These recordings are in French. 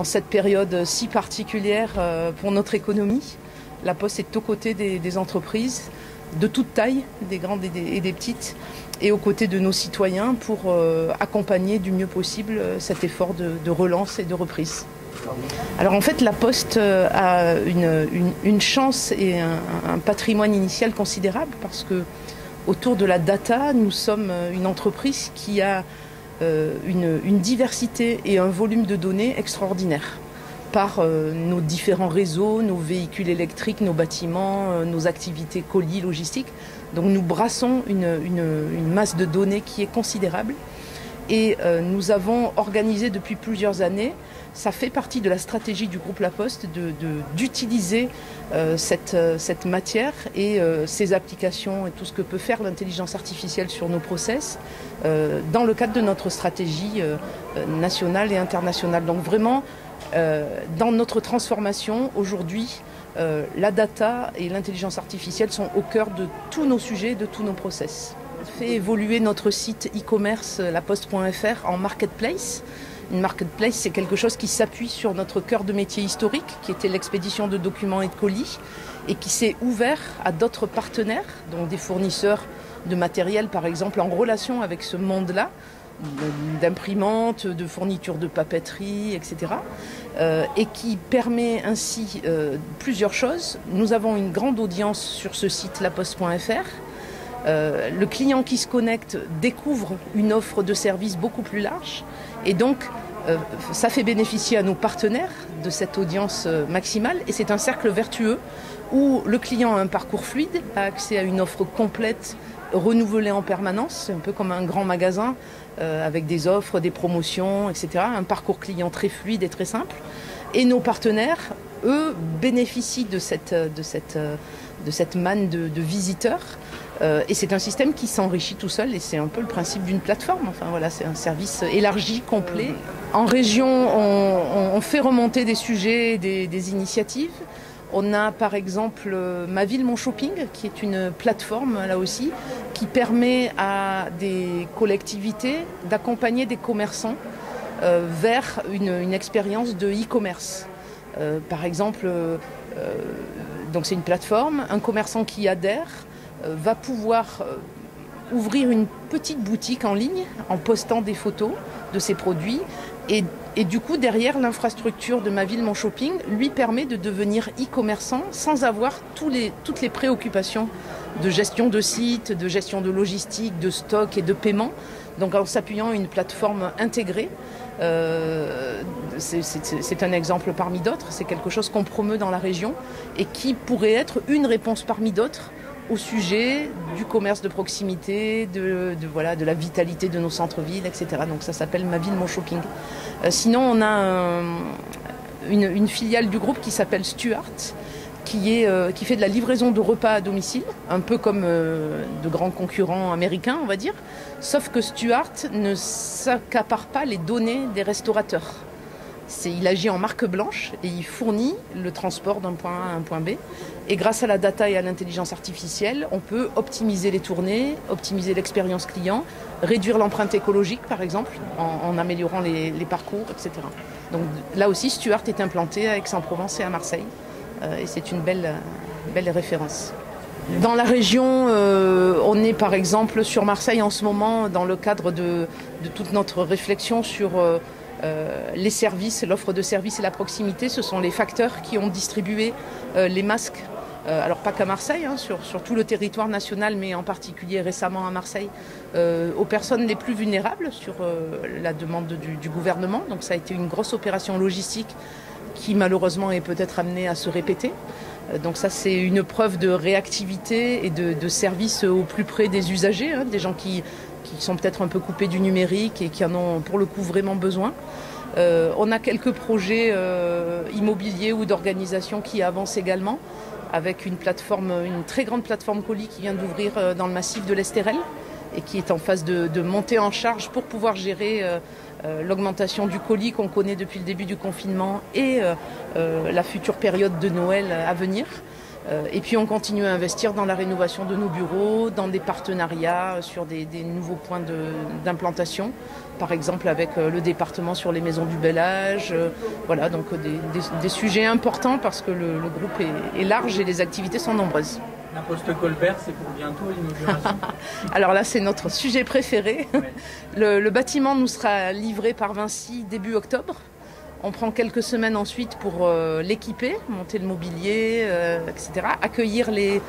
En cette période si particulière pour notre économie, la Poste est aux côtés des entreprises de toute taille, des grandes et des petites, et aux côtés de nos citoyens pour accompagner du mieux possible cet effort de relance et de reprise. Alors en fait, la Poste a une chance et un patrimoine initial considérable parce que autour de la data, nous sommes une entreprise qui a une diversité et un volume de données extraordinaires par nos différents réseaux, nos véhicules électriques, nos bâtiments, nos activités colis, logistiques. Donc nous brassons une masse de données qui est considérable et nous avons organisé depuis plusieurs années, ça fait partie de la stratégie du groupe La Poste d'utiliser cette matière et ces applications et tout ce que peut faire l'intelligence artificielle sur nos process dans le cadre de notre stratégie nationale et internationale. Donc vraiment, dans notre transformation aujourd'hui, la data et l'intelligence artificielle sont au cœur de tous nos sujets, de tous nos process. On fait évoluer notre site e-commerce laposte.fr en marketplace. Une marketplace, c'est quelque chose qui s'appuie sur notre cœur de métier historique, qui était l'expédition de documents et de colis, et qui s'est ouvert à d'autres partenaires, donc des fournisseurs de matériel, par exemple, en relation avec ce monde-là, d'imprimantes, de fournitures de papeterie, etc. Et qui permet ainsi plusieurs choses. Nous avons une grande audience sur ce site laposte.fr. Le client qui se connecte découvre une offre de service beaucoup plus large et donc ça fait bénéficier à nos partenaires de cette audience maximale et c'est un cercle vertueux où le client a un parcours fluide, a accès à une offre complète, renouvelée en permanence, c'est un peu comme un grand magasin avec des offres, des promotions, etc. Un parcours client très fluide et très simple. Et nos partenaires, eux, bénéficient de cette manne de visiteurs. Et c'est un système qui s'enrichit tout seul et c'est un peu le principe d'une plateforme. Enfin voilà, c'est un service élargi, complet. En région, on fait remonter des sujets, des initiatives. On a par exemple Ma Ville, Mon Shopping, qui est une plateforme là aussi, qui permet à des collectivités d'accompagner des commerçants vers une expérience de e-commerce. Par exemple, donc c'est une plateforme, un commerçant qui adhère va pouvoir ouvrir une petite boutique en ligne en postant des photos de ses produits et du coup derrière l'infrastructure de Ma Ville, Mon Shopping lui permet de devenir e-commerçant sans avoir toutes les préoccupations de gestion de site, de gestion de logistique, de stock et de paiement. Donc en s'appuyant à une plateforme intégrée, c'est un exemple parmi d'autres, c'est quelque chose qu'on promeut dans la région et qui pourrait être une réponse parmi d'autres au sujet du commerce de proximité, de la vitalité de nos centres-villes, etc. Donc ça s'appelle Ma Ville, Mon Shopping. Sinon, on a une filiale du groupe qui s'appelle Stuart, qui fait de la livraison de repas à domicile, un peu comme de grands concurrents américains, on va dire. Sauf que Stuart ne s'accapare pas les données des restaurateurs. Il agit en marque blanche et il fournit le transport d'un point A à un point B. Et grâce à la data et à l'intelligence artificielle, on peut optimiser les tournées, optimiser l'expérience client, réduire l'empreinte écologique par exemple, en améliorant les parcours, etc. Donc là aussi, Stuart est implanté à Aix-en-Provence et à Marseille. Et c'est une belle référence. Dans la région, on est par exemple sur Marseille en ce moment dans le cadre de toute notre réflexion sur les services, l'offre de services et la proximité. Ce sont les facteurs qui ont distribué les masques, alors pas qu'à Marseille, hein, sur tout le territoire national, mais en particulier récemment à Marseille, aux personnes les plus vulnérables sur la demande du gouvernement. Donc ça a été une grosse opération logistique qui malheureusement est peut-être amenée à se répéter. Donc ça c'est une preuve de réactivité et de service au plus près des usagers, hein, des gens qui sont peut-être un peu coupés du numérique et qui en ont pour le coup vraiment besoin. On a quelques projets immobiliers ou d'organisation qui avancent également avec une très grande plateforme colis qui vient d'ouvrir dans le massif de l'Estérel et qui est en phase de montée en charge pour pouvoir gérer l'augmentation du colis qu'on connaît depuis le début du confinement et la future période de Noël à venir. Et puis on continue à investir dans la rénovation de nos bureaux, dans des partenariats sur des nouveaux points d'implantation, par exemple avec le département sur les maisons du bel âge. Voilà, donc des sujets importants parce que le groupe est large et les activités sont nombreuses. La Poste Colbert, c'est pour bientôt l'inauguration? Alors là, c'est notre sujet préféré. Ouais. Le bâtiment nous sera livré par Vinci début octobre. On prend quelques semaines ensuite pour l'équiper, monter le mobilier, etc. Accueillir les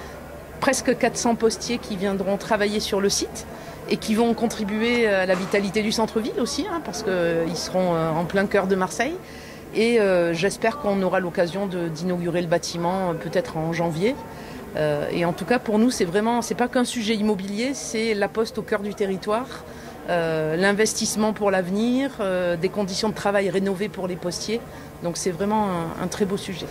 presque 400 postiers qui viendront travailler sur le site et qui vont contribuer à la vitalité du centre-ville aussi, hein, parce qu'ils seront en plein cœur de Marseille. Et j'espère qu'on aura l'occasion d'inaugurer le bâtiment peut-être en janvier. Et en tout cas, pour nous, c'est pas qu'un sujet immobilier, c'est la Poste au cœur du territoire. L'investissement pour l'avenir, des conditions de travail rénovées pour les postiers. Donc c'est vraiment un très beau sujet.